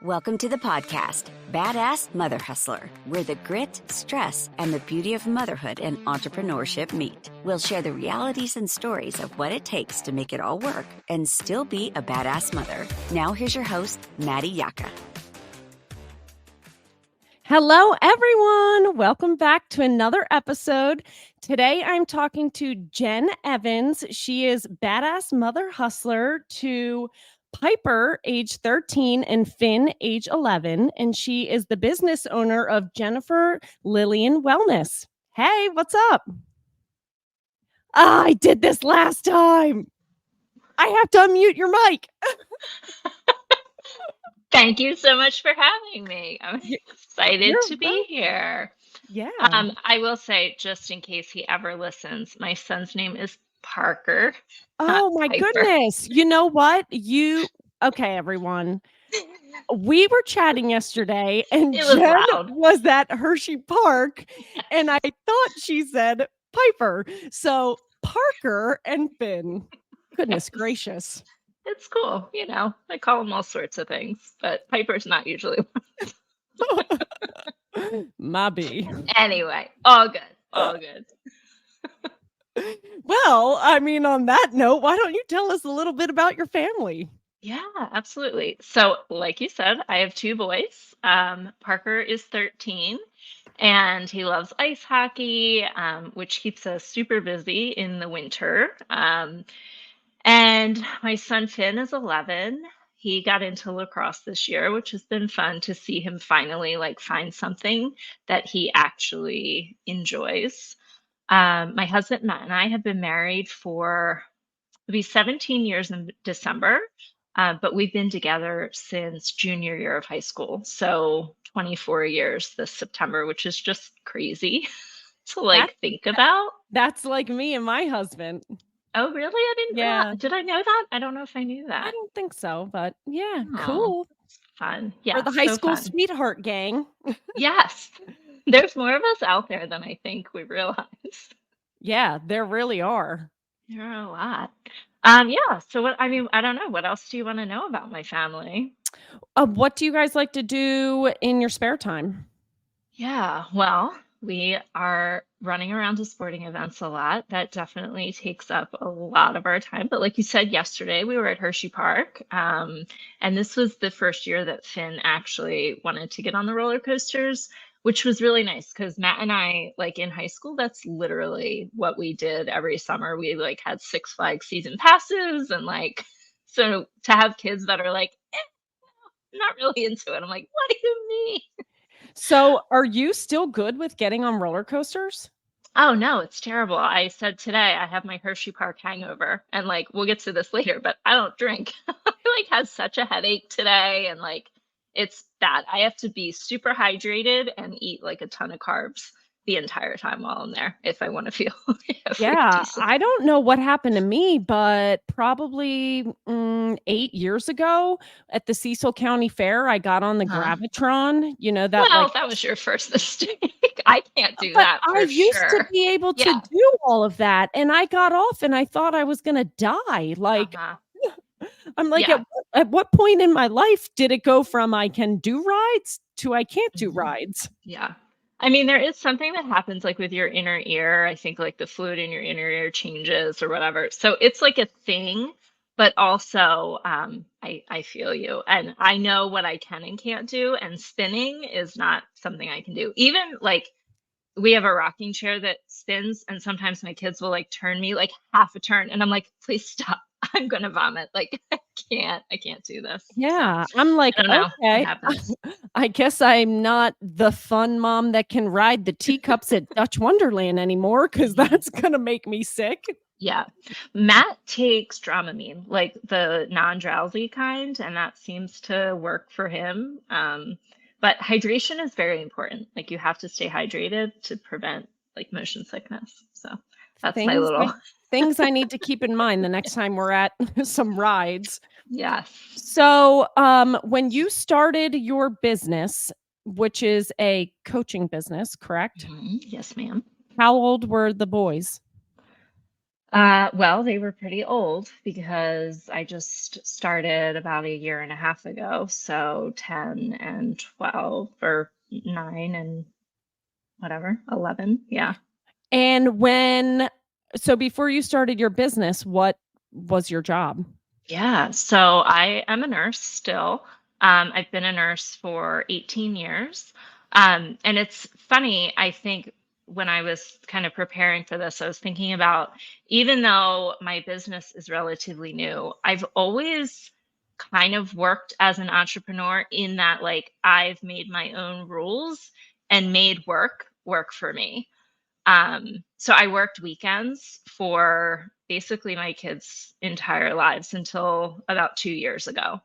Welcome to the podcast, Badass Mother Hustler, where the grit, stress, and the beauty of motherhood and entrepreneurship meet. We'll share the realities and stories of what it takes to make it all work and still be a badass mother. Now here's your host, Maddie Yaka. Hello, everyone. Welcome back to another episode. Today, I'm talking to Jen Evans. She is Badass Mother Hustler to Piper, age 13, and Finn, age 11. And she is the business owner of Jennifer Lillian Wellness. Hey, what's up? I did this last time. I have to unmute your mic. Thank you so much for having me. I'm excited to be here. Yeah. I will say, just in case he ever listens, my son's name is Parker. Oh my goodness. You know what? Okay, everyone. We were chatting yesterday and Jen was at Hershey Park and I thought she said Piper. So Parker and Finn. Goodness gracious. It's cool. You know, I call him all sorts of things, but Piper's not usually one. Mobby. Anyway, all good. All good. Well, I mean, on that note, why don't you tell us a little bit about your family? Yeah, absolutely. So, like you said, I have two boys. Parker is 13 and he loves ice hockey, which keeps us super busy in the winter. And my son Finn is 11. He got into lacrosse this year, which has been fun to see him finally find something that he actually enjoys. My husband Matt and I have been married for it'll be 17 years in December, but we've been together since junior year of high school. So 24 years this September, which is just crazy to think about. That's like me and my husband. Oh, really? I didn't. Yeah. Did I know that? I don't know if I knew that. I don't think so, but yeah, cool. Fun. Yeah. For the high school sweetheart gang. Yes. There's more of us out there than I think we realize. Yeah, there really are. There are a lot. Yeah. So I don't know. What else do you want to know about my family? What do you guys like to do in your spare time? Yeah, well, we are running around to sporting events a lot. That definitely takes up a lot of our time. But like you said yesterday, we were at Hershey Park. And this was the first year that Finn actually wanted to get on the roller coasters, which was really nice because Matt and I, in high school, that's literally what we did every summer. We had Six Flags season passes and so to have kids that are not really into it. I'm like, what do you mean? So are you still good with getting on roller coasters? Oh, no, it's terrible. I said today I have my Hershey Park hangover and we'll get to this later, but I don't drink. I had such a headache today and it's bad. I have to be super hydrated and eat a ton of carbs the entire time while I'm there if I want to feel Yeah, decent. I don't know what happened to me, but probably 8 years ago at the Cecil County Fair, I got on the Gravitron. You know that. Well, that was your first mistake. I can't do that. I used to be able to do all of that, and I got off, and I thought I was gonna die. I'm like, at what point in my life did it go from I can do rides to I can't do rides? Yeah. I mean, there is something that happens with your inner ear. I think the fluid in your inner ear changes or whatever. So it's a thing, but also I feel you. And I know what I can and can't do. And spinning is not something I can do. Even we have a rocking chair that spins and sometimes my kids will turn me half a turn and I'm like, please stop. I'm gonna vomit. I can't do this. Yeah. So, I'm like, okay, I guess I'm not the fun mom that can ride the teacups at Dutch Wonderland anymore because that's gonna make me sick. Yeah. Matt takes Dramamine, the non-drowsy kind, and that seems to work for him. But hydration is very important. You have to stay hydrated to prevent motion sickness. So that's my little things I need to keep in mind the next time we're at some rides. Yes. So when you started your business, which is a coaching business, correct? Mm-hmm. Yes, ma'am. How old were the boys? Well, they were pretty old because I just started about a year and a half ago. So 10 and 12 or 9 and whatever, 11. Yeah. And so before you started your business, what was your job? Yeah. So I am a nurse still. I've been a nurse for 18 years. And it's funny, I think when I was kind of preparing for this, I was thinking about even though my business is relatively new, I've always kind of worked as an entrepreneur in that, like, I've made my own rules and made work for me. So I worked weekends for basically my kids' entire lives until about 2 years ago.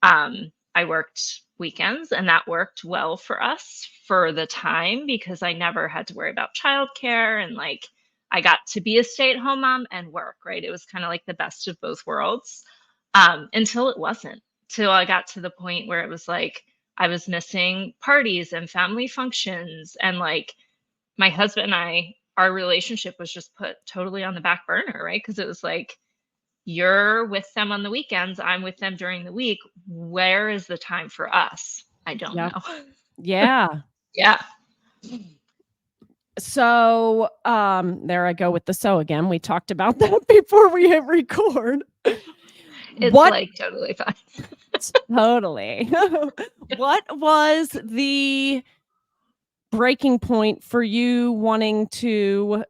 I worked weekends and that worked well for us for the time because I never had to worry about childcare and like I got to be a stay-at-home mom and work, right? It was kind of like the best of both worlds. Until it wasn't. Till I got to the point where it was like I was missing parties and family functions and like my husband and I, our relationship was just put totally on the back burner, right? Because it was like, you're with them on the weekends, I'm with them during the week. Where is the time for us? I don't Yep. know. Yeah. Yeah. So, there I go with the "so" again. We talked about that before we hit record. It's What like totally fine. Totally. What was the breaking point for you wanting to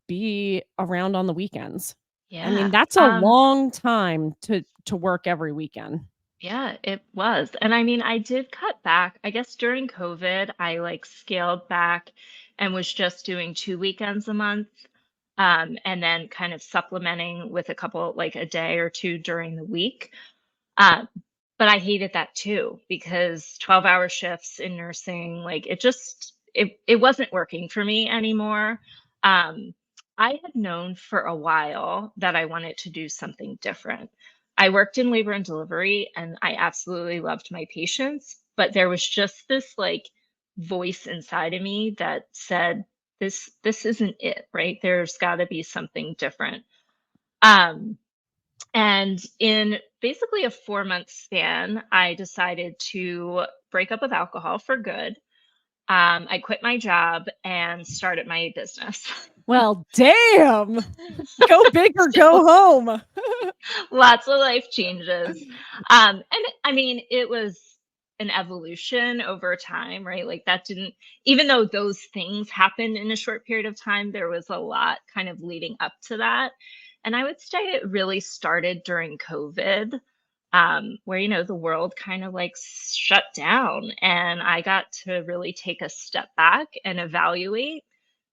be around on the weekends? I Yeah. mean, that's a long time to work every weekend. Yeah, it was. And I mean, I did cut back. I guess during COVID, I like scaled back and was just doing 2 weekends a month. And then kind of supplementing with a couple, like a day or two during the week. Um, but I hated that too because 12-hour shifts in nursing, like it wasn't working for me anymore. Um, I had known for a while that I wanted to do something different. I worked in labor and delivery and I absolutely loved my patients, but there was just this like voice inside of me that said, this isn't it, right? There's got to be something different. Um, and in basically a 4-month span, I decided to break up with alcohol for good. I quit my job and started my business. Well, damn. Go big or So go home. lots of life changes. And I mean, it was an evolution over time, right? Like that didn't, even though those things happened in a short period of time, there was a lot kind of leading up to that. And I would say it really started during COVID, where, the world kind of like shut down. And I got to really take a step back and evaluate,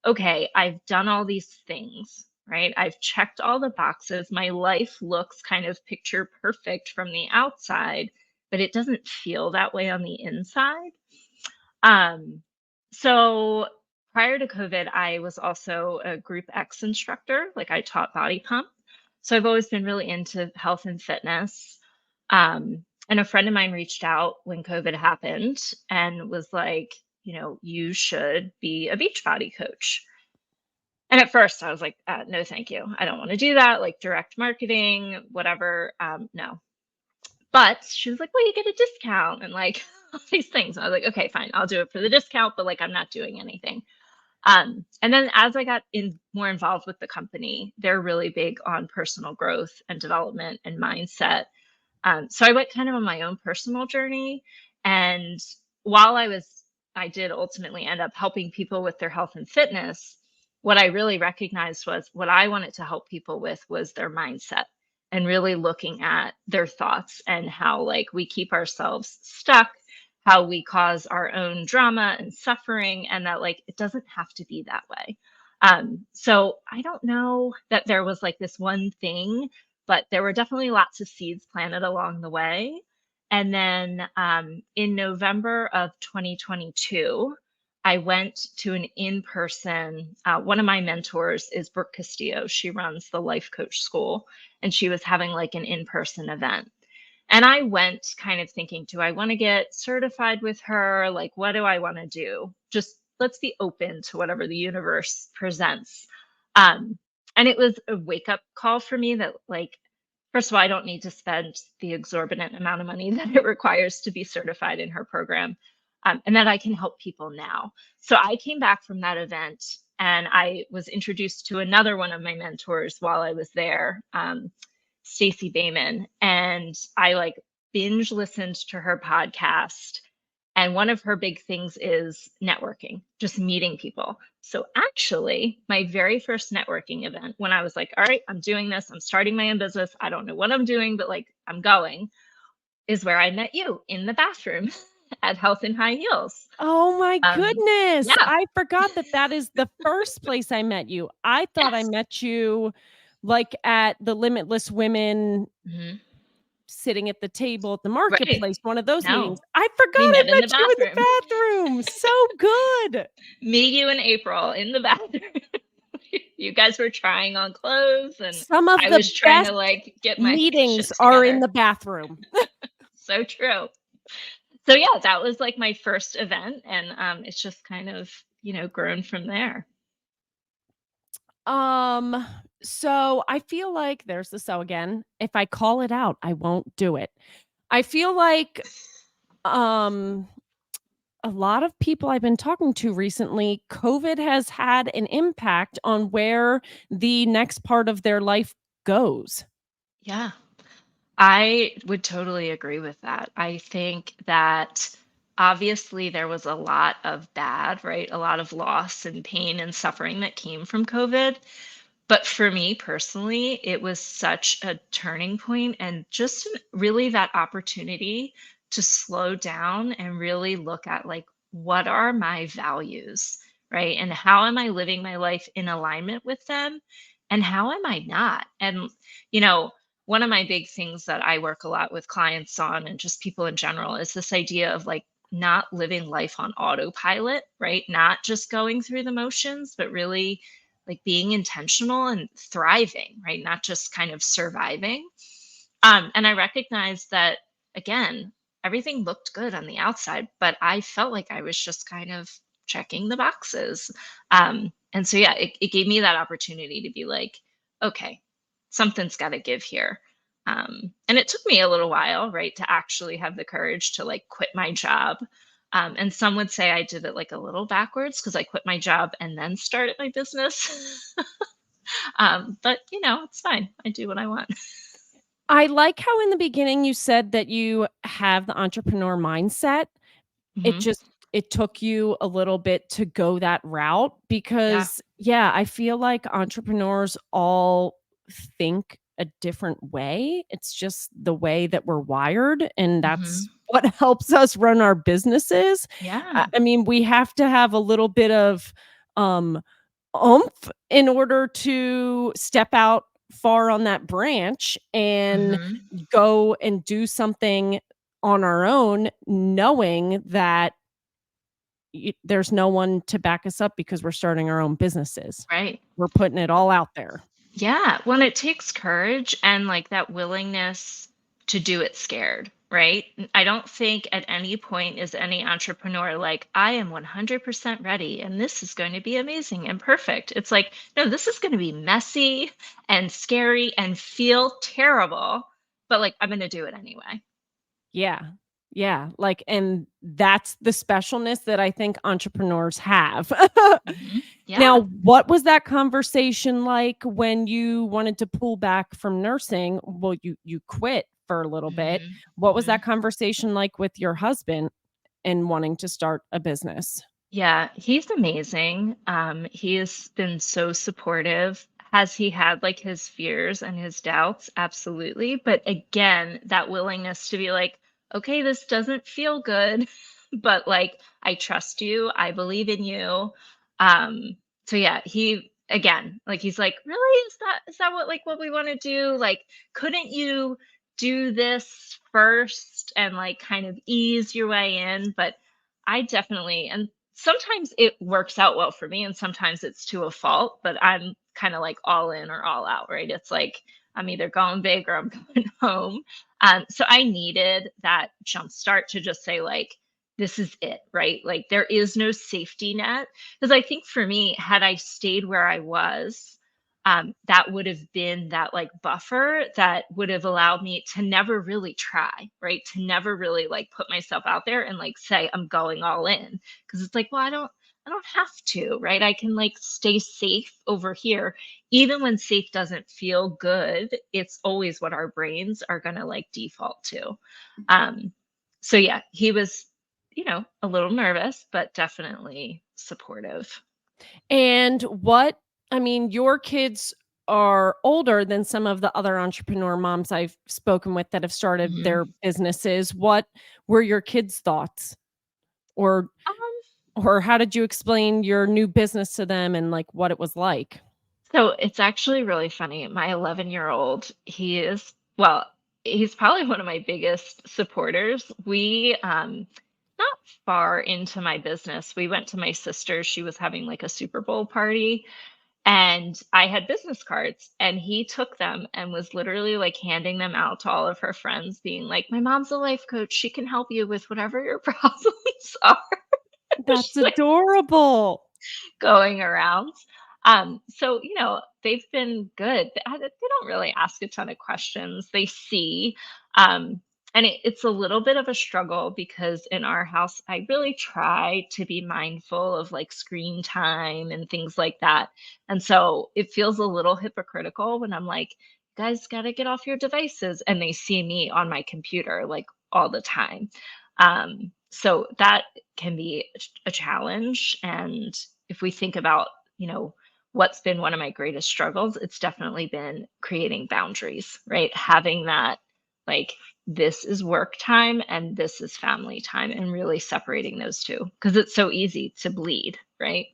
okay, I've done all these things, right? I've checked all the boxes. My life looks kind of picture perfect from the outside, but it doesn't feel that way on the inside. Um, so prior to COVID, I was also a Group X instructor. Like I taught body pump. So I've always been really into health and fitness. And a friend of mine reached out when COVID happened and was like, you should be a beach body coach. And at first I was like, no, thank you. I don't want to do that. Like direct marketing, whatever. No. But she was like, well, you get a discount and like all these things. And I was like, okay, fine. I'll do it for the discount, but like I'm not doing anything. And then as I got more involved with the company, they're really big on personal growth and development and mindset. So I went kind of on my own personal journey. And while I did ultimately end up helping people with their health and fitness. What I really recognized was what I wanted to help people with was their mindset and really looking at their thoughts and how like we keep ourselves stuck, how we cause our own drama and suffering, and that like it doesn't have to be that way. So I don't know that there was like this one thing, but there were definitely lots of seeds planted along the way. And then in November of 2022, I went to an in person. One of my mentors is Brooke Castillo. She runs the Life Coach School, and she was having like an in person event. And I went kind of thinking, do I want to get certified with her? Like, what do I want to do? Just let's be open to whatever the universe presents. Um, And it was a wake up call for me that, like, first of all, I don't need to spend the exorbitant amount of money that it requires to be certified in her program, and that I can help people now. So I came back from that event and I was introduced to another one of my mentors while I was there, Stacey Bayman, and I like binge listened to her podcast. And one of her big things is networking, just meeting people. So actually, my very first networking event, when I was like, all right, I'm doing this, I'm starting my own business, I don't know what I'm doing, but like I'm going, is where I met you in the bathroom at Health in High Heels. Oh my goodness. Yeah, I forgot that that is the first place I met you. I thought I yes. met you like at the Limitless Women Mhm. sitting at the table at the Right. marketplace, one of those meetings. No, I forgot we I met in the met you in the bathroom. bathroom. So good. Me, you, and April in the bathroom. You guys were trying on clothes, and Some of I the was trying to best like get my meetings shit are in together. the bathroom. So true. So yeah, that was like my first event, and it's just kind of, grown from there. Um, so I feel like there's the so again. If I call it out, I won't do it. I feel like um a lot of people I've been talking to recently, COVID has had an impact on where the next part of their life goes. Yeah, I would totally agree with that. I think that obviously there was a lot of bad, right? A lot of loss and pain and suffering that came from COVID. But for me personally, it was such a turning point and just really that opportunity to slow down and really look at like, what are my values, right? And how am I living my life in alignment with them? And how am I not? And, you know, one of my big things that I work a lot with clients on and just people in general is this idea of like not living life on autopilot, right? Not just going through the motions, but really like being intentional and thriving, right? Not just kind of surviving. And I recognized that again, everything looked good on the outside, but I felt like I was just kind of checking the boxes. And so, yeah, it gave me that opportunity to be like, okay, something's got to give here. And it took me a little while, right, to actually have the courage to like quit my job. And some would say I did it like a little backwards because I quit my job and then started my business. But it's fine. I do what I want. I like how in the beginning you said that you have the entrepreneur mindset. It Hmm. just it took you a little bit to go that route Yeah. because, yeah, I feel like entrepreneurs all think a different way. It's just the way that we're wired, and that's Hmm. what helps us run our businesses. Yeah. I mean, we have to have a little bit of, um, oomph in order to step out far on that branch and Hmm. go and do something on our own, knowing that there's no one to back us up because we're starting our own businesses. Right. We're putting it all out there. Yeah, when it takes courage and like that willingness to do it scared, right? I don't think at any point is any entrepreneur like, I am 100% ready and this is going to be amazing and perfect. It's like, no, this is going to be messy and scary and feel terrible, but like, I'm going to do it anyway. Yeah. Yeah. Like, and that's the specialness that I think entrepreneurs have. Hmm. Now, Yeah. what was that conversation like when you wanted to pull back from nursing? Well, you quit for a little bit. Hmm. What was Hmm. that conversation like with your husband and wanting to start a business? Yeah, he's amazing. He has been so supportive. Has he had like his fears and his doubts? Absolutely. But again, that willingness to be like, okay, this doesn't feel good, but like, I trust you. I believe in you. So yeah, he again, like he's like, really? Is that what we want to do? Like, couldn't you do this first and like kind of ease your way in? But I definitely, and sometimes it works out well for me and sometimes it's to a fault, but I'm kind of like all in or all out, right? It's like I'm either going big or I'm going home. So I needed that jump start to just say like, this is it, right? Like there is no safety net. Because I think for me, had I stayed where I was, that would have been that like buffer that would have allowed me to never really try, right? To never really like put myself out there and like say I'm going all in. Cause it's like, well, I don't have to, right? I can like stay safe over here. Even when safe doesn't feel good, it's always what our brains are gonna like default to. Um, so yeah, he was, a little nervous, but definitely supportive. And I mean, your kids are older than some of the other entrepreneur moms I've spoken with that have started Mhm. their businesses. What were your kids' thoughts? Or Um, or how did you explain your new business to them and like what it was like? So it's actually really funny. My 11-year-old, he's probably one of my biggest supporters. We, not far into my business, we went to my sister's. She was having like a Super Bowl party, and I had business cards, and he took them and was literally like handing them out to all of her friends, being like, "My mom's a life coach. She can help you with whatever your problems are." That's Just like adorable. going around. So, they've been good. They don't really ask a ton of questions. They see. Um, and it's a little bit of a struggle because in our house, I really try to be mindful of like screen time and things like that. And so it feels a little hypocritical when I'm like, "You guys got to get off your devices." And they see me on my computer like all the time. So that can be a challenge. And if we think about, you know, what's been one of my greatest struggles, it's definitely been creating boundaries, right? Having that, like, this is work time and this is family time, and really separating those two because it's so easy to bleed, right?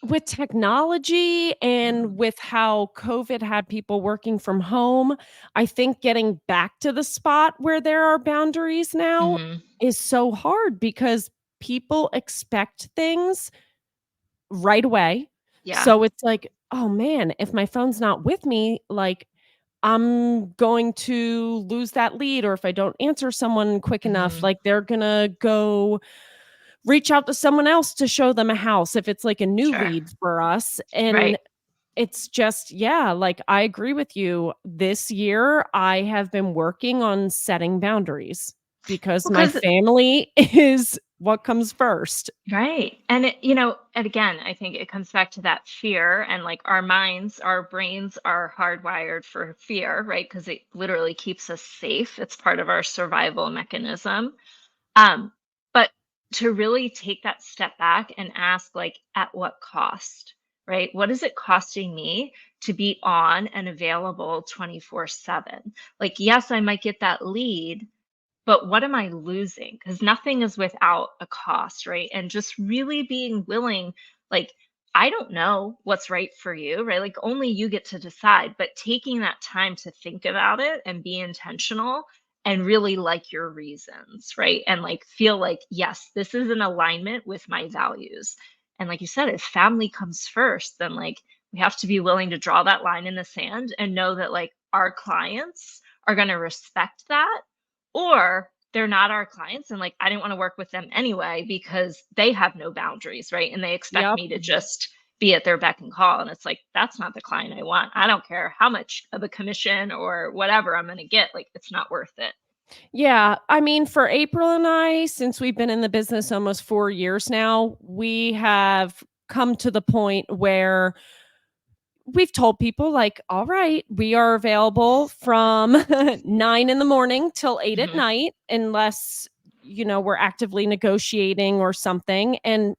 With technology and Mhm. with how COVID had people working from home, I think getting back to the spot where there are boundaries now Mhm. is so hard because people expect things right away. Yeah. So it's like, "Oh, man, if my phone's not with me, like, I'm going to lose that lead, or if I don't answer someone quick enough, Mhm. like, they're gonna go reach out to someone else to show them a house," if it's, like, a new Sure. lead for us, Right. and it's just yeah, like, I agree with you. This year, I have been working on setting boundaries because my Because family is what comes first. Right. And and again, I think it comes back to that fear, and like our brains are hardwired for fear, right? Because it literally keeps us safe. It's part of our survival mechanism. Um, but to really take that step back and ask, like, at what cost, right? What is it costing me to be on and available 24/7? Like, yes, I might get that lead, but what am I losing? Because nothing is without a cost, right? And just really being willing, like, I don't know what's right for you, right? Like, only you get to decide, but taking that time to think about it and be intentional and really like your reasons, right? And like feel like, yes, this is in alignment with my values. And like you said, if family comes first, then like we have to be willing to draw that line in the sand and know that like our clients are going to respect that, or they're not our clients and like I didn't want to work with them anyway because they have no boundaries, right? And they expect Yep. me to just be at their beck and call. And it's like, that's not the client I want. I don't care how much of a commission or whatever I'm going to get. Like, it's not worth it. Yeah, I mean, for April and I, since we've been in the business almost 4 years now, we have come to the point where we've told people like, "All right, we are available from 9 in the morning till 8 at Hmm. night unless, we're actively negotiating or something." And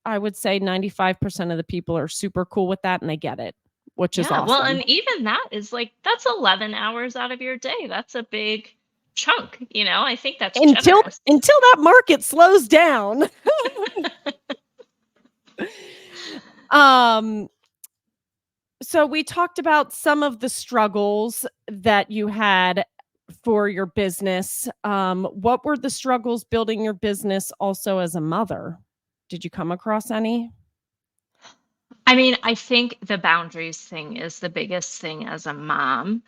I would say 95% of the people are super cool with that and they get it, which is Yeah. Well, awesome. and even that is like, that's 11 hours out of your day. That's a big chunk. I think that's Until generous. until that market slows down. Um, so we talked about some of the struggles that you had for your business. What were the struggles building your business also as a mother? Did you come across any? I mean, I think the boundaries thing is the biggest thing as a mom.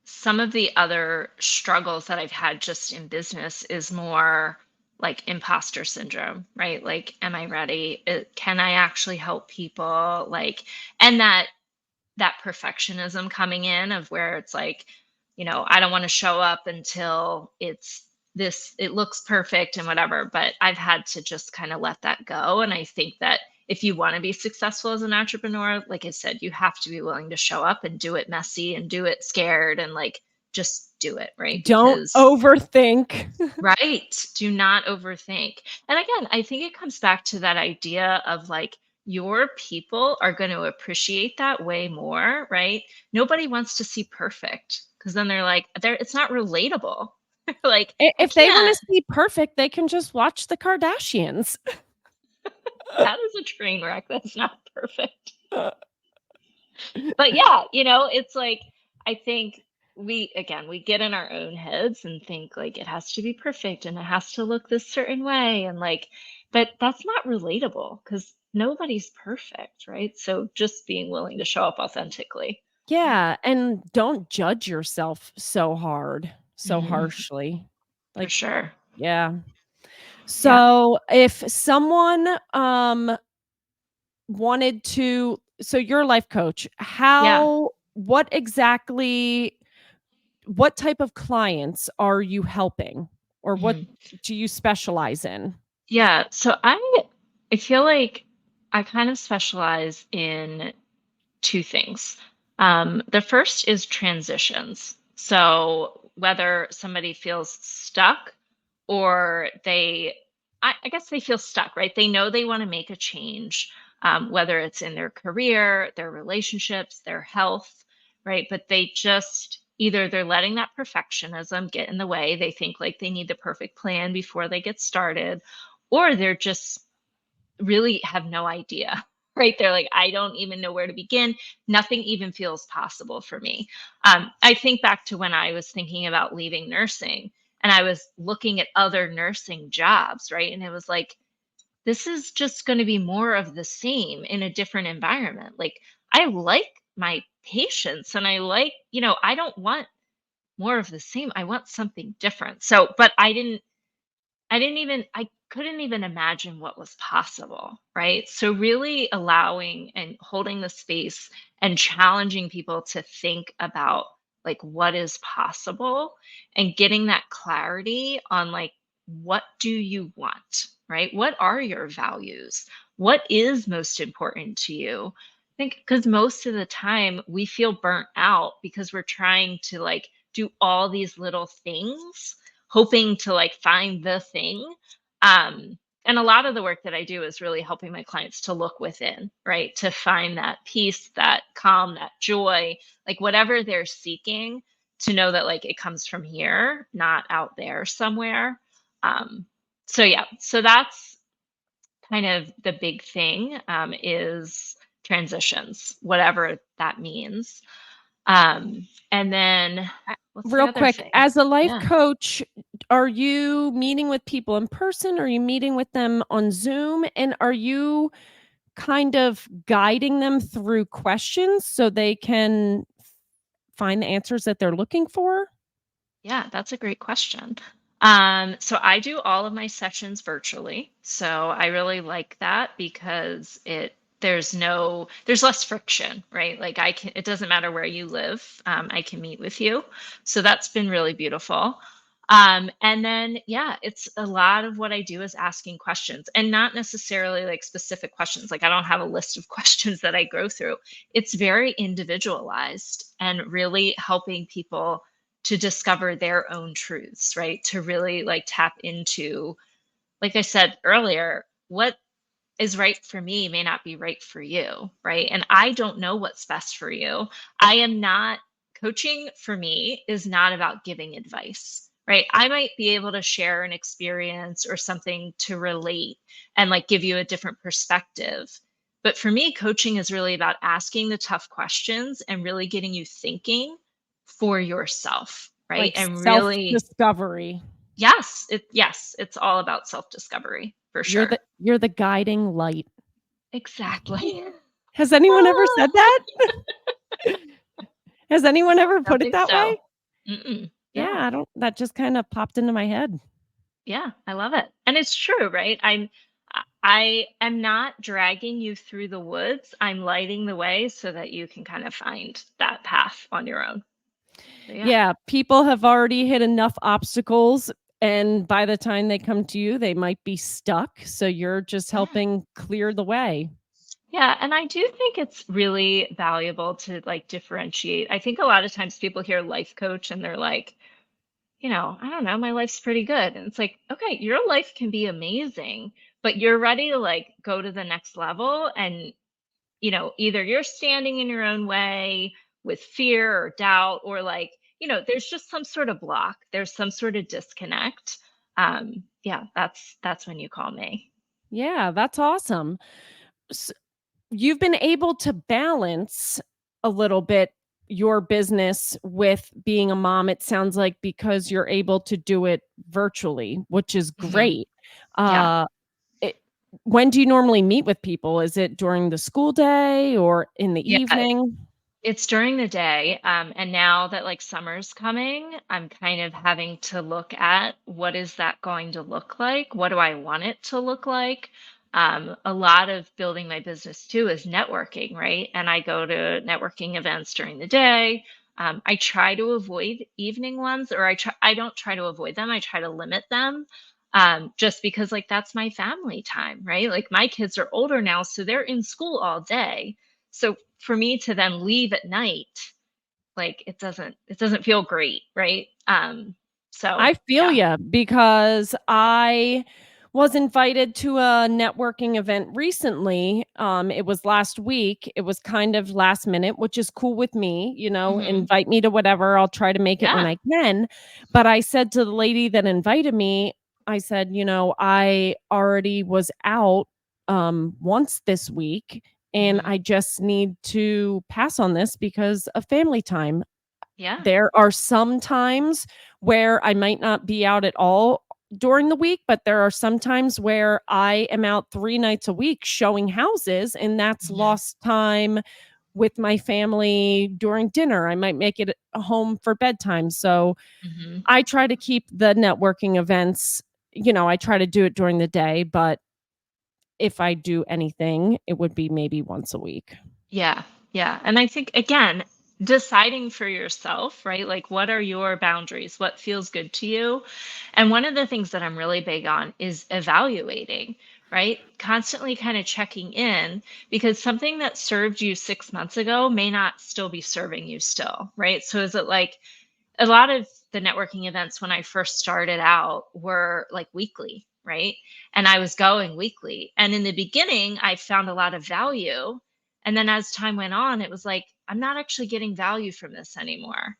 Some of the other struggles that I've had just in business is more like imposter syndrome, right? Like, am I ready? Can I actually help people? Like, and that perfectionism coming in of where it's like, I don't want to show up until it looks perfect and whatever. But I've had to just kind of let that go. And I think that if you want to be successful as an entrepreneur, like I said, you have to be willing to show up and do it messy and do it scared and like just do it, right? Don't Because overthink. right. Do not overthink. And again, I think it comes back to that idea of like your people are going to appreciate that way more, right? Nobody wants to see perfect because then they're like, it's not relatable. Like, I If they wanna can't. see perfect, they can just watch the Kardashians. That is a train wreck. That's not perfect. But yeah, it's like I think we get in our own heads and think like it has to be perfect and it has to look this certain way and like but that's not relatable because nobody's perfect, right? So just being willing to show up authentically. Yeah, and don't judge yourself so hard, so Hmm. harshly. For Like, sure. yeah. Yeah. So, if someone, wanted to so you're a life coach, Yeah. what type of clients are you helping? Or what Mhm. do you specialize in? Yeah. So I feel like I kind of specialize in two things. The first is transitions. So whether somebody feels stuck or I guess they feel stuck, right? They know they want to make a change, whether it's in their career, their relationships, their health, right? But they just either they're letting that perfectionism get in the way. They think like they need the perfect plan before they get started, or they're just really have no idea, right? They're like, I don't even know where to begin. Nothing even feels possible for me. I think back to when I was thinking about leaving nursing and I was looking at other nursing jobs, right? And it was like, this is just going to be more of the same in a different environment. Like, I like my patients and I don't want more of the same. I want something different. So, but I couldn't even imagine what was possible, right? So really allowing and holding the space and challenging people to think about like what is possible and getting that clarity on like what do you want, right? What are your values? What is most important to you? I think because most of the time we feel burnt out because we're trying to like do all these little things hoping to like find the thing. And a lot of the work that I do is really helping my clients to look within, right? To find that peace, that calm, that joy, like whatever they're seeking, to know that like it comes from here, not out there somewhere. Um, so yeah, so that's kind of the big thing is transitions, whatever that means. And then what's the Real other quick, thing? as a life Yeah. coach, are you meeting with people in person? Are you meeting with them on Zoom? And are you kind of guiding them through questions so they can find the answers that they're looking for? Yeah, that's a great question. So I do all of my sessions virtually. So I really like that because there's less friction, right? Like it doesn't matter where you live. I can meet with you. So that's been really beautiful. And then, yeah, it's a lot of what I do is asking questions and not necessarily like specific questions. Like I don't have a list of questions that I go through. It's very individualized and really helping people to discover their own truths, right? To really like tap into, like I said earlier, what is right for me may not be right for you, right? And I don't know what's best for you. I am not coaching for me is not about giving advice, right? I might be able to share an experience or something to relate and like give you a different perspective. But for me, coaching is really about asking the tough questions and really getting you thinking for yourself, right? Like And really, self-discovery. yes, it's all about self-discovery for You're sure. the guiding light. Exactly. Has anyone ever said that? Has anyone ever I put it think that way? so. Mm-mm. Yeah, Yeah. I don't that just kinda popped into my head. Yeah, I love it. And it's true, right? I am not dragging you through the woods. I'm lighting the way so that you can kind of find that path on your own. So yeah. Yeah, people have already hit enough obstacles, and by the time they come to you, they might be stuck, so you're just Yeah. helping clear the way. Yeah, and I do think it's really valuable to like differentiate. I think a lot of times people hear life coach and they're like, I don't know, my life's pretty good. And it's like, okay, your life can be amazing, but you're ready to like go to the next level. And, either you're standing in your own way with fear or doubt, or like, there's just some sort of block, there's some sort of disconnect. Yeah, that's when you call me. Yeah, that's awesome. S You've been able to balance a little bit your business with being a mom, it sounds like, because you're able to do it virtually, which is Hmm. great. Yeah. Uh, it When do you normally meet with people? Is it during the school day or in the Yeah. evening? It's during the day, and now that like summer's coming, I'm kind of having to look at what is that going to look like? What do I want it to look like? A lot of building my business too is networking, right? And I go to networking events during the day. I try to avoid evening ones, or I don't try to avoid them. I try to limit them, just because like that's my family time, right? Like my kids are older now, so they're in school all day. So for me to then leave at night, like it doesn't feel great, right? So I feel yeah. ya because I was invited to a networking event recently. It was last week. It was kind of last minute, which is cool with me, Hmm. invite me to whatever. I'll try to make it when Yeah. I can. But I said to the lady that invited me, I said, I already was out once this week and Hmm. I just need to pass on this because of family time. Yeah. There are some times where I might not be out at all during the week, but there are some times where I am out 3 nights a week showing houses, and that's Hmm. lost time with my family during dinner. I might make it home for bedtime, so Hmm. I try to keep the networking events, I try to do it during the day, but if I do anything, it would be maybe once a week. Yeah. Yeah. And I think again, deciding for yourself, right? Like what are your boundaries? What feels good to you? And one of the things that I'm really big on is evaluating, right? Constantly kind of checking in, because something that served you 6 months ago may not still be serving you still, right? So is it like a lot of the networking events when I first started out were like weekly, right? And I was going weekly. And in the beginning, I found a lot of value. And then as time went on, it was like, I'm not actually getting value from this anymore.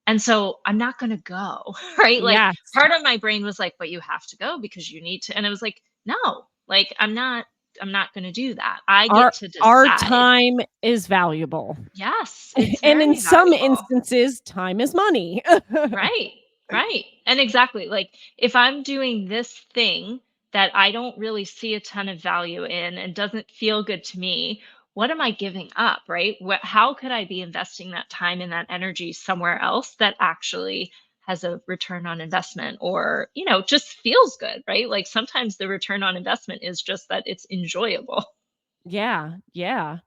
And so I'm not going to go, right? Like Yes. part of my brain was like, but you have to go because you need to. And it was like, no, like I'm not going to do that. I get Our to our decide. time is valuable. Yes, it's And in very some valuable. instances, time is money. Right, right. And exactly, like if I'm doing this thing that I don't really see a ton of value in and doesn't feel good to me, what am I giving up, right? How could I be investing that time and that energy somewhere else that actually has a return on investment, or, just feels good, right? Like sometimes the return on investment is just that it's enjoyable. Yeah, yeah.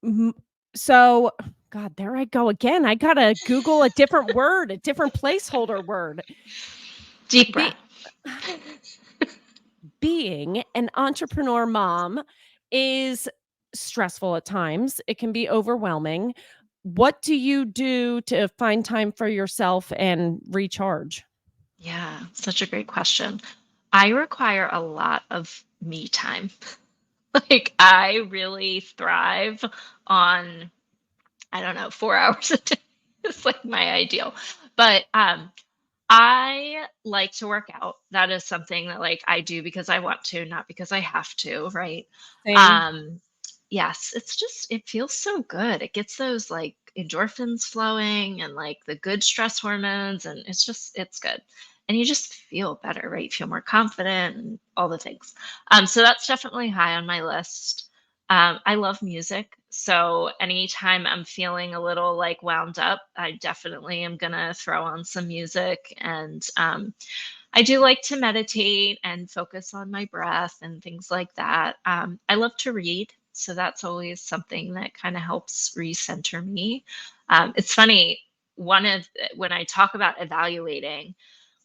M So God, there I go again. I gotta Google a different word, a different placeholder word. Deep breath. Be Being an entrepreneur mom is stressful at times. It can be overwhelming. What do you do to find time for yourself and recharge? Yeah, such a great question. I require a lot of me time. Like I really thrive on, I don't know, 4 hours a day. It's like my ideal. But I like to work out. That is something that like I do because I want to, not because I have to, right? Same. Um yes, it feels so good. It gets those like endorphins flowing and like the good stress hormones, and it's good. And you just feel better, right? You feel more confident and all the things. So that's definitely high on my list. I love music. So anytime I'm feeling a little like wound up, I definitely am gonna throw on some music. And I do like to meditate and focus on my breath and things like that. I love to read. So that's always something that kind of helps recenter me. It's funny, when I talk about evaluating,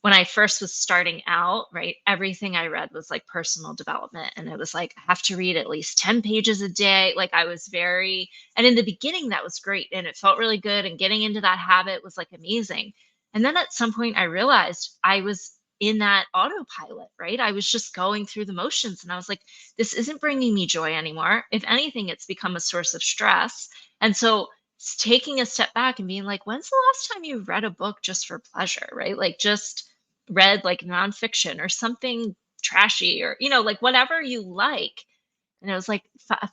when I first was starting out, right, everything I read was like personal development. And it was like, I have to read at least 10 pages a day. Like I was very, and in the beginning, that was great. And it felt really good. And getting into that habit was like amazing. And then at some point, I realized I was in that autopilot, right? I was just going through the motions. And I was like, this isn't bringing me joy anymore. If anything, it's become a source of stress. And so, taking a step back and being like, when's the last time you read a book just for pleasure, right? Like just read like nonfiction or something trashy or, like whatever you like. And it was like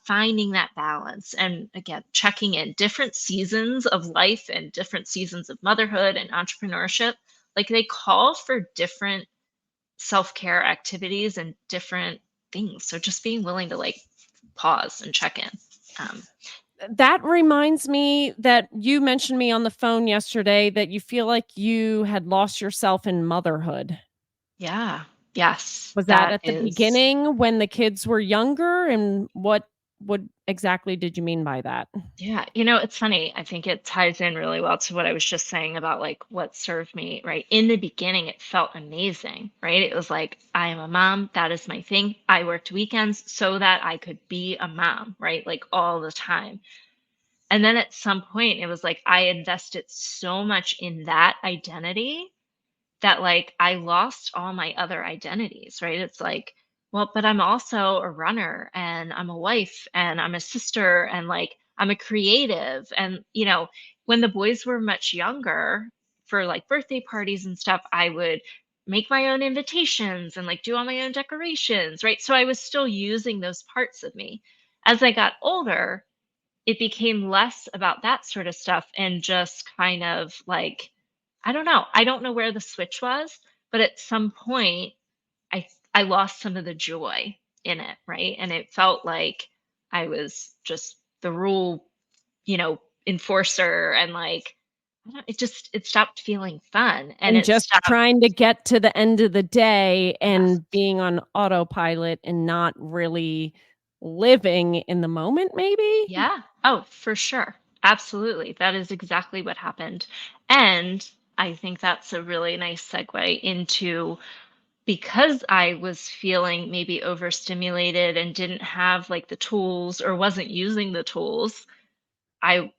finding that balance. And again, checking in different seasons of life and different seasons of motherhood and entrepreneurship. Like they call for different self care activities and different things. So just being willing to like pause and check in. Um, That reminds me that you mentioned me on the phone yesterday that you feel like you had lost yourself in motherhood. yeah. Yes. Was that That at the is. beginning when the kids were younger? And what exactly did you mean by that? Yeah, it's funny. I think it ties in really well to what I was just saying about like what served me, right? In the beginning, it felt amazing, right? It was like, I am a mom. That is my thing. I worked weekends so that I could be a mom, right? Like all the time. And then at some point, it was like I invested so much in that identity that like I lost all my other identities, right? It's like, well, but I'm also a runner and I'm a wife and I'm a sister and like I'm a creative. And, when the boys were much younger for like birthday parties and stuff, I would make my own invitations and like do all my own decorations, right? So I was still using those parts of me. As I got older, it became less about that sort of stuff and just kind of like, I don't know. I don't know where the switch was, but at some point I lost some of the joy in it, right? And it felt like I was just the rule, enforcer and like it stopped feeling fun and And it just stopped. trying to get to the end of the day Yes. and being on autopilot and not really living in the moment, maybe? Yeah. Oh, for sure. Absolutely. That is exactly what happened. And I think that's a really nice segue into, because I was feeling maybe overstimulated and didn't have like the tools or wasn't using the tools, I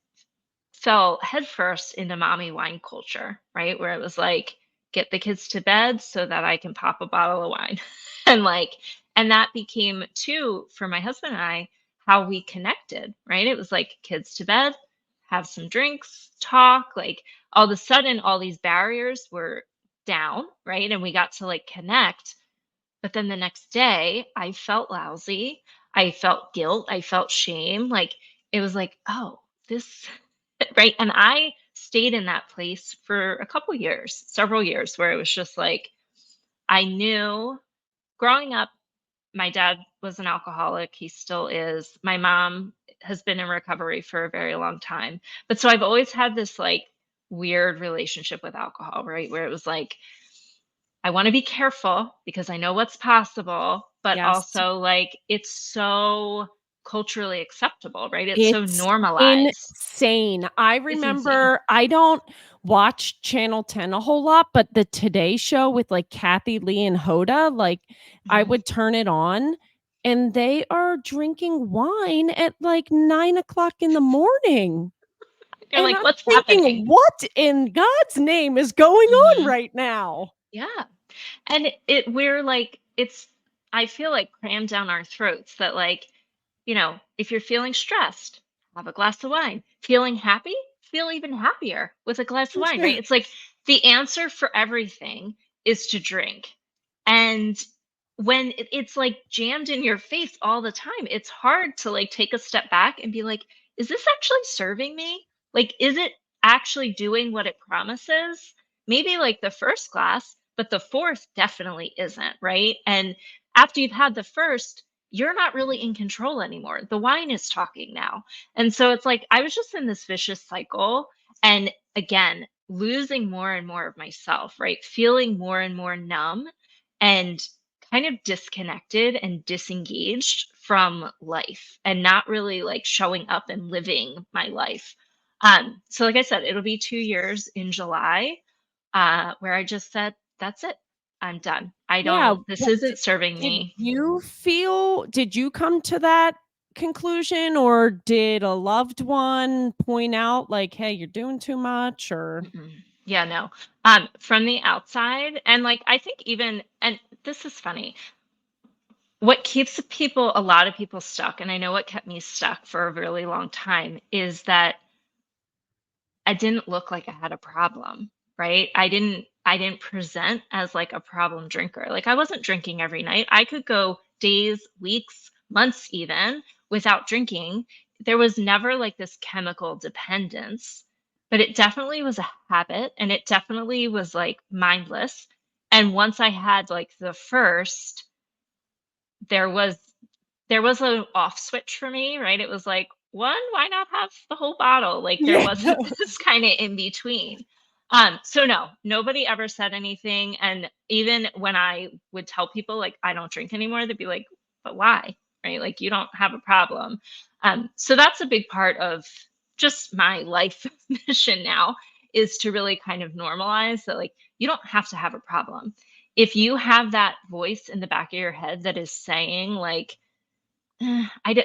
fell headfirst into mommy wine culture, right? Where it was like, get the kids to bed so that I can pop a bottle of wine. and like, and that became too, for my husband and I, how we connected, right? It was like kids to bed, have some drinks, talk, like all of a sudden all these barriers were down, right? And we got to like connect. But then the next day, I felt lousy. I felt guilt. I felt shame. Like it was like, oh, this, right? And I stayed in that place for a couple years, several years, where it was just like, I knew growing up, my dad was an alcoholic. He still is. My mom has been in recovery for a very long time. But so I've always had this like weird relationship with alcohol, right? Where it was like, I want to be careful because I know what's possible, but Yes. also like it's so culturally acceptable, right? It's so It's normalized. insane. I It's insane. remember I don't watch Channel 10 a whole lot, but the Today Show with, like, Kathy Lee and Hoda, like, I Mhm. would turn it on, and they are drinking wine at, like, 9 o'clock in the morning, You're and like, I'm what's happening? thinking, "What in God's name is going on Mhm. right now?" Yeah. And we're like, it's, I feel like crammed down our throats that like, if you're feeling stressed, have a glass of wine. Feeling happy, feel even happier with a glass of wine, right? It's like the answer for everything is to drink. And when it's like jammed in your face all the time, it's hard to like take a step back and be like, is this actually serving me? Like, is it actually doing what it promises? Maybe like the first glass, but the fourth definitely isn't, right? And after you've had the first, you're not really in control anymore. The wine is talking now. And so it's like I was just in this vicious cycle. And again, losing more and more of myself, right? Feeling more and more numb and kind of disconnected and disengaged from life and not really like showing up and living my life. So like I said, it'll be 2 years in July, where I just said, that's it. I'm done. Yeah. This What isn't serving did me. you feel? Did you come to that conclusion, or did a loved one point out like, "Hey, you're doing too much," or Mm-mm. Yeah, no. From the outside, and like I think even, and this is funny, what keeps a lot of people stuck, and I know what kept me stuck for a really long time, is that I didn't look like I had a problem, right? I didn't present as like a problem drinker. Like I wasn't drinking every night. I could go days, weeks, months even without drinking. There was never like this chemical dependence, but it definitely was a habit and it definitely was like mindless. And once I had like the first, there was there was an off switch for me, right? It was like, one, why not have the whole bottle? Like there Yeah. wasn't this kind of in between. So no, nobody ever said anything. And even when I would tell people like I don't drink anymore, they'd be like, but why? Right? Like you don't have a problem. So that's a big part of just my life mission now is to really kind of normalize that like you don't have to have a problem. If you have that voice in the back of your head that is saying like,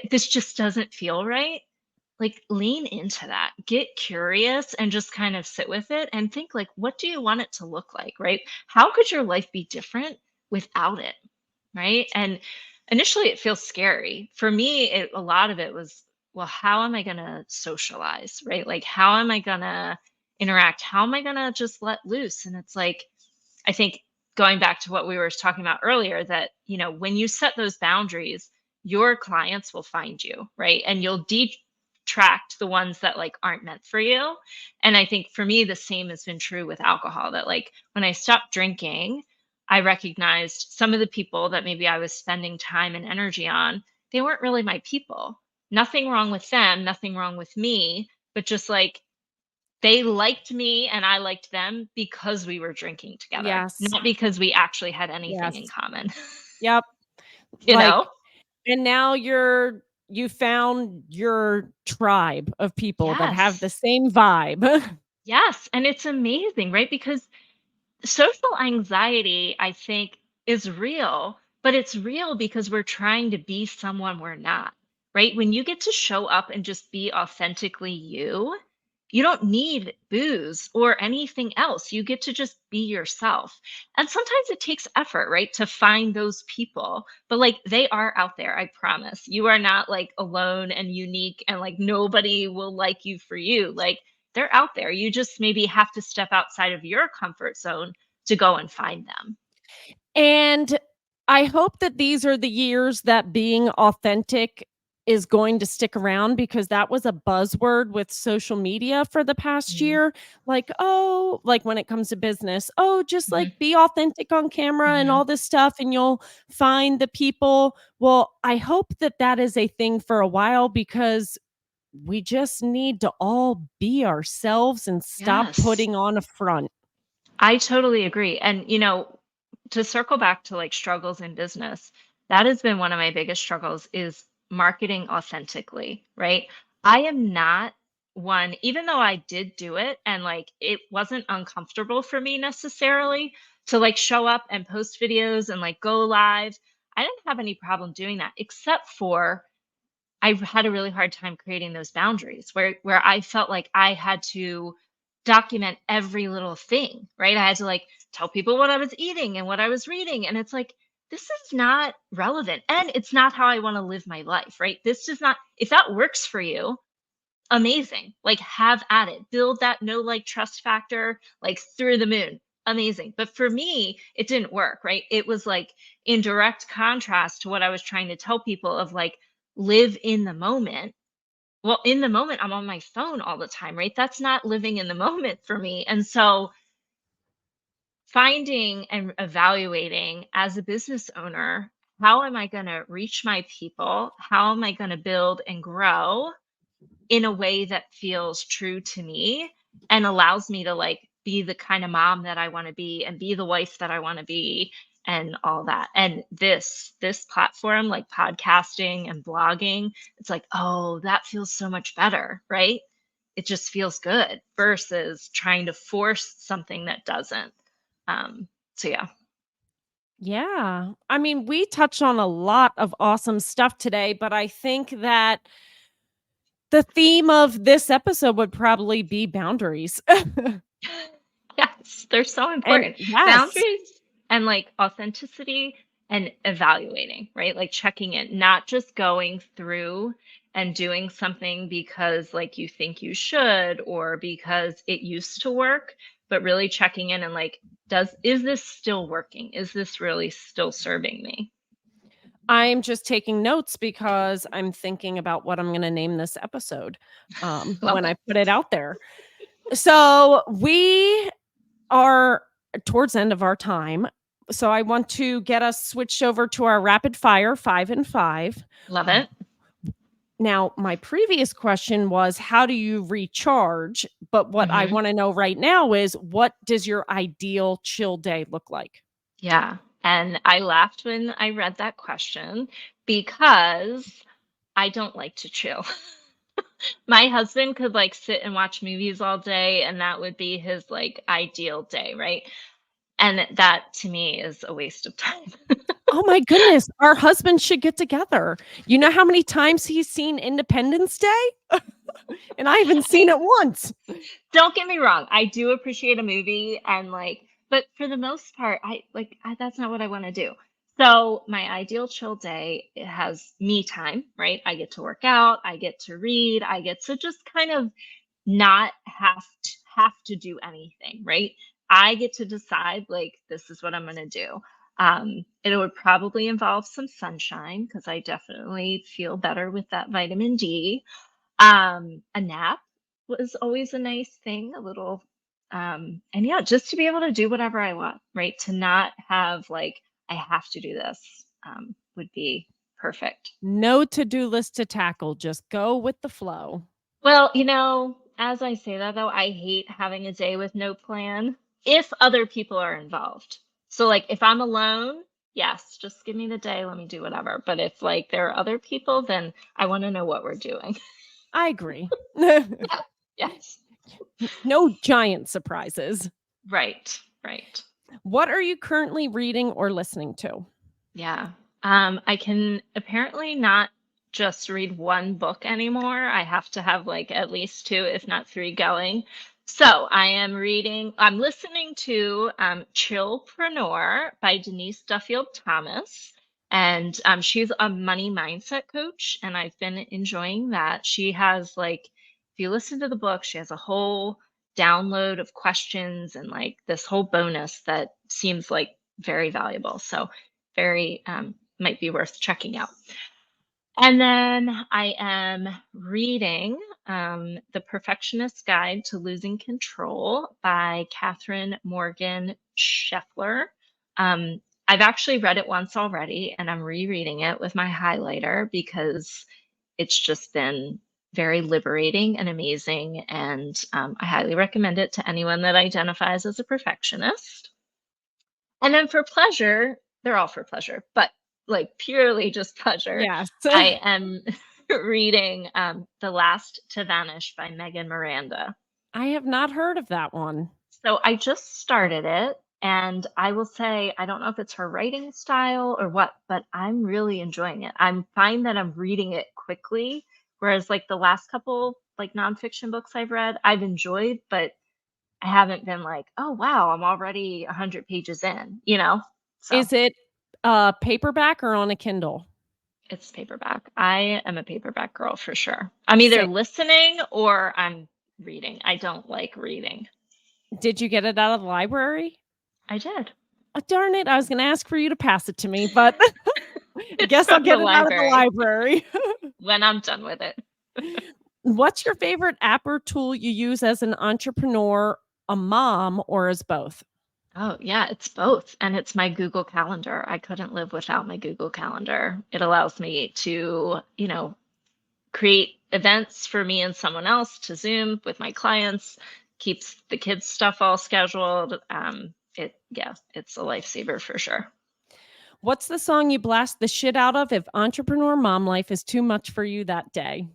this just doesn't feel right. Like lean into that. Get curious and just kind of sit with it and think like what do you want it to look like, right? How could your life be different without it, right? And initially it feels scary. For me, a lot of it was, well, how am I going to socialize, right? Like how am I going to interact? How am I going to just let loose? And it's like I think going back to what we were talking about earlier, that, when you set those boundaries, your clients will find you, right? And you'll detract the ones that like aren't meant for you. And I think for me, the same has been true with alcohol that like when I stopped drinking, I recognized some of the people that maybe I was spending time and energy on, they weren't really my people. Nothing wrong with them, nothing wrong with me, but just like they liked me and I liked them because we were drinking together, Yes. not because we actually had anything in Yes. common, Yep. you Like, know? and now you found your tribe of people that have the Yes. same vibe. Yes, and it's amazing, right? Because social anxiety, I think, is real, but it's real because we're trying to be someone we're not, right? When you get to show up and just be authentically you, you don't need booze or anything else. You get to just be yourself. And sometimes it takes effort, right, to find those people, but like they are out there, I promise. You are not like alone and unique and like nobody will like you for you. Like they're out there. You just maybe have to step outside of your comfort zone to go and find them. And I hope that these are the years that being authentic is going to stick around, because that was a buzzword with social media for the past Mhm, year. Like, oh, like when it comes to business, oh, just like mhm, be authentic on camera and mhm. all this stuff, and you'll find the people. Well, I hope that that is a thing for a while, because we just need to all be ourselves and stop Yes. putting on a front. I totally agree. And, to circle back to like struggles in business, that has been one of my biggest struggles is marketing authentically, right? I am not one, even though I did do it and like it wasn't uncomfortable for me necessarily to like show up and post videos and like go live. I didn't have any problem doing that except for I had a really hard time creating those boundaries where I felt like I had to document every little thing, right? I had to like tell people what I was eating and what I was reading. And it's like, this is not relevant. And it's not how I want to live my life, right? This does not, if that works for you, amazing. Like have at it. Build that no like trust factor like through the moon. Amazing. But for me, it didn't work, right? It was like in direct contrast to what I was trying to tell people of like live in the moment. Well, in the moment, I'm on my phone all the time, right? That's not living in the moment for me. And so finding and evaluating as a business owner how am I going to reach my people? How am I going to build and grow in a way that feels true to me and allows me to like be the kind of mom that I want to be and be the wife that I want to be and all that. And this platform like podcasting and blogging, it's like, oh, that feels so much better, right? It just feels good versus trying to force something that doesn't. So yeah. Yeah. I mean, we touched on a lot of awesome stuff today, but I think that the theme of this episode would probably be boundaries. Yes, they're so And important. yes, Boundaries and like authenticity and evaluating, right? Like checking in, not just going through and doing something because like you think you should or because it used to work, but really checking in and like, is this still working? Is this really still serving me? I'm just taking notes because I'm thinking about what I'm going to name this episode Love when I it. put it out there. So we are towards the end of our time. So I want to get us switched over to our rapid fire 5 and 5. Love it. Now, my previous question was, how do you recharge? But what I Hmm. want to know right now is, what does your ideal chill day look like? Yeah. And I laughed when I read that question because I don't like to chill. My husband could like sit and watch movies all day, and that would be his like ideal day, right? And that to me is a waste of time. Oh my goodness, our husbands should get together. You know how many times he's seen Independence Day? And I haven't seen I it once. don't get me wrong, I do appreciate a movie and like, but for the most part, that's not what I want to do. So my ideal chill day, it has me time, right? I get to work out, I get to read, I get to just kind of not have to do anything, right? I get to decide like this is what I'm going to do. It would probably involve some sunshine because I definitely feel better with that vitamin D. A nap was always a nice thing, a little and yeah, just to be able to do whatever I want, right? To not have like I have to do this would be perfect. No to-do list to tackle, just go with the flow. Well, as I say that though, I hate having a day with no plan if other people are involved. So like if I'm alone, yes, just give me the day, let me do whatever. But if like there are other people, then I want to know what we're doing. I agree. Yeah. Yes. No giant surprises. Right. Right. What are you currently reading or listening to? Yeah. I can apparently not just read one book anymore. I have to have like at least two, if not three going. So I'm listening to Chillpreneur by Denise Duffield Thomas. And she's a money mindset coach, and I've been enjoying that. She has like, if you listen to the book, she has a whole download of questions and like this whole bonus that seems like very valuable. So very might be worth checking out. And then I am reading The Perfectionist Guide to Losing Control by Catherine Morgan Scheffler. I've actually read it once already, and I'm rereading it with my highlighter because it's just been very liberating and amazing. And I highly recommend it to anyone that identifies as a perfectionist. And then for pleasure, they're all for pleasure, but like purely just pleasure, Yes. I am reading The Last to Vanish by Megan Miranda. I have not heard of that one. So I just started it, and I will say, I don't know if it's her writing style or what, but I'm really enjoying it. I'm fine that I'm reading it quickly, whereas like the last couple like nonfiction books I've read, I've enjoyed, but I haven't been like, oh wow, I'm already 100 pages in. So Is it paperback or on a Kindle? it's paperback. I am a paperback girl for sure. I'm either Same. listening or I'm reading. I don't like reading. Did you get it out of the library? I did. Oh, darn it. I was going to ask for you to pass it to me, but I It's guess I'll from the get it out of the library library. when I'm done with it. What's your favorite app or tool you use as an entrepreneur, a mom, or as both? Oh, yeah, it's both. And it's my Google Calendar. I couldn't live without my Google Calendar. It allows me to, create events for me and someone else to Zoom with my clients, keeps the kids' stuff all scheduled. It's a lifesaver for sure. What's the song you blast the shit out of if entrepreneur mom life is too much for you that day?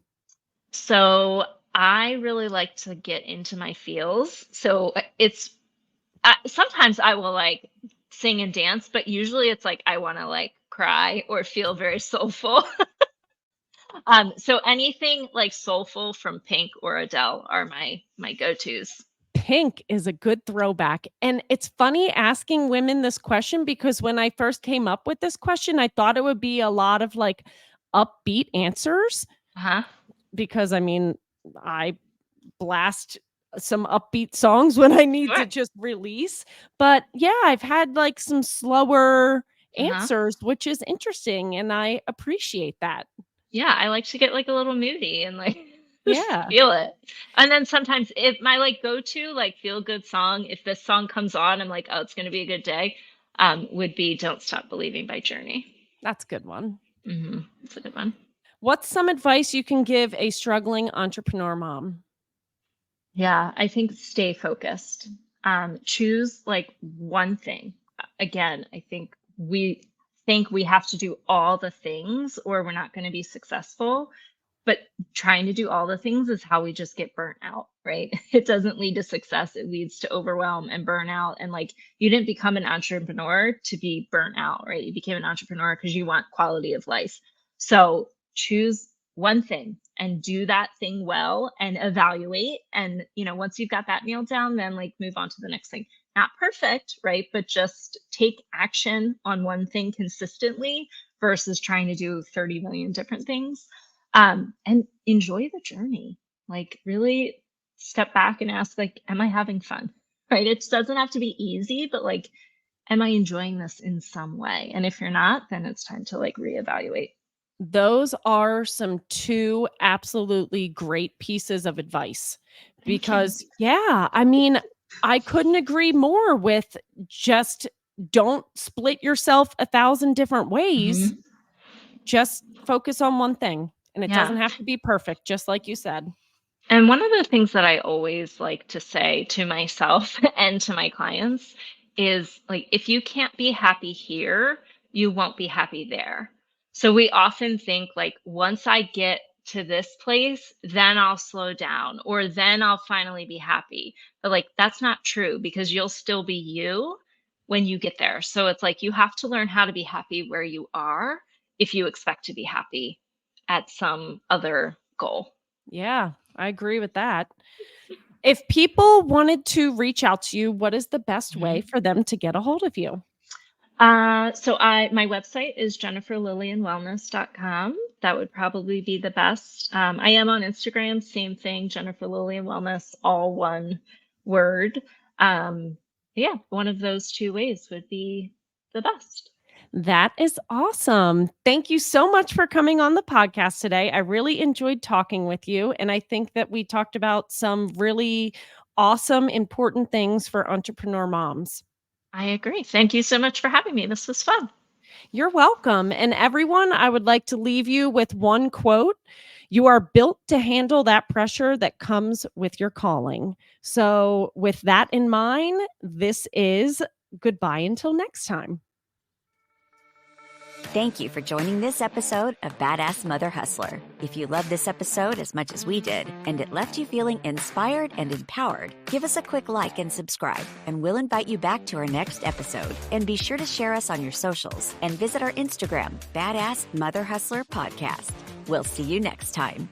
So I really like to get into my feels. So sometimes I will like sing and dance, but usually it's like I want to like cry or feel very soulful. So anything like soulful from Pink or Adele are my go-tos. Pink is a good throwback. And it's funny asking women this question because when I first came up with this question, I thought it would be a lot of like upbeat answers Uh-huh. because I mean, I blast some upbeat songs when I need to Sure. just release. But yeah, I've had like some slower Uh-huh. answers, which is interesting. And I appreciate that. Yeah, I like to get like a little moody and like just Yeah. feel it. And then sometimes if my like go-to like feel good song, if this song comes on, I'm like, oh, it's gonna be a good day, would be Don't Stop Believing by Journey. That's a good one. It's a good one. What's some advice you can give a struggling entrepreneur mom? Yeah, I think stay focused. Choose like one thing. Again, I think we have to do all the things or we're not going to be successful. But trying to do all the things is how we just get burnt out, right? It doesn't lead to success. It leads to overwhelm and burnout. And like you didn't become an entrepreneur to be burnt out, right? You became an entrepreneur because you want quality of life. So choose one thing and do that thing well and evaluate. And, once you've got that nailed down, then like move on to the next thing. Not perfect, right? But just take action on one thing consistently versus trying to do 30 million different things. And enjoy the journey. Like really step back and ask, like, am I having fun? Right? It doesn't have to be easy, but like, am I enjoying this in some way? And if you're not, then it's time to like reevaluate. Those are some 2 absolutely great pieces of advice Thank you. because, yeah, I mean, I couldn't agree more with just don't split yourself 1,000 different ways. Mhm. Just focus on one thing, and it Yeah. doesn't have to be perfect, just like you said. And one of the things that I always like to say to myself and to my clients is like, if you can't be happy here, you won't be happy there. So we often think like, once I get to this place, then I'll slow down or then I'll finally be happy. But like, that's not true because you'll still be you when you get there. So it's like, you have to learn how to be happy where you are if you expect to be happy at some other goal. Yeah, I agree with that. If people wanted to reach out to you, what is the best way Mhm. for them to get a hold of you? So my website is jenniferlillianwellness.com. That would probably be the best. I am on Instagram, same thing, Jennifer Lillian Wellness, all one word. Yeah, one of those two ways would be the best. That is awesome. Thank you so much for coming on the podcast today. I really enjoyed talking with you. And I think that we talked about some really awesome, important things for entrepreneur moms. I agree. Thank you so much for having me. This was fun. You're welcome. And everyone, I would like to leave you with one quote. You are built to handle that pressure that comes with your calling. So, with that in mind, this is goodbye until next time. Thank you for joining this episode of Badass Mother Hustler. If you loved this episode as much as we did, and it left you feeling inspired and empowered, give us a quick like and subscribe, and we'll invite you back to our next episode. And be sure to share us on your socials and visit our Instagram, Badass Mother Hustler Podcast. We'll see you next time.